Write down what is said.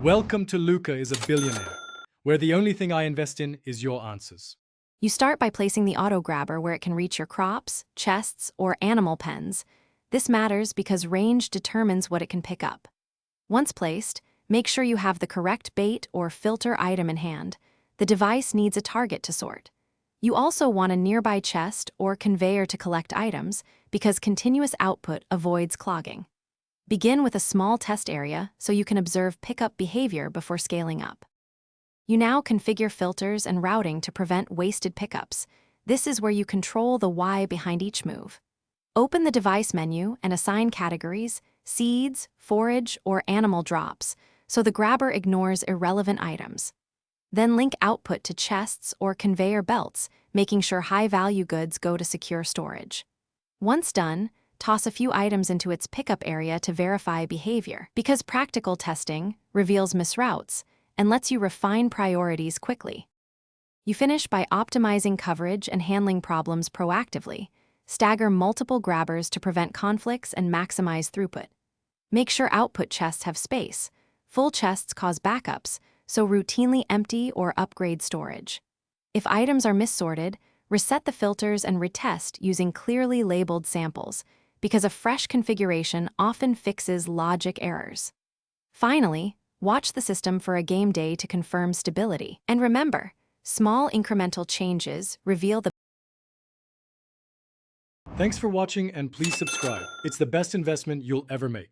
Welcome to Luca is a billionaire, where the only thing I invest in is your answers. You start by placing the auto grabber where it can reach your crops, chests, or animal pens. This matters because range determines what it can pick up. Once placed, make sure you have the correct bait or filter item in hand. The device needs a target to sort. You also want a nearby chest or conveyor to collect items because continuous output avoids clogging. Begin with a small test area so you can observe pickup behavior before scaling up. You now configure filters and routing to prevent wasted pickups. This is where you control the why behind each move. Open the device menu and assign categories, seeds, forage, or animal drops, so the grabber ignores irrelevant items. Then link output to chests or conveyor belts, making sure high-value goods go to secure storage. Once done, toss a few items into its pickup area to verify behavior, because practical testing reveals misroutes and lets you refine priorities quickly. You finish by optimizing coverage and handling problems proactively. Stagger multiple grabbers to prevent conflicts and maximize throughput. Make sure output chests have space. Full chests cause backups, so routinely empty or upgrade storage. If items are missorted, reset the filters and retest using clearly labeled samples, because a fresh configuration often fixes logic errors. Finally, watch the system for a game day to confirm stability. And remember, small incremental changes reveal the. Thanks for watching and please subscribe. It's the best investment you'll ever make.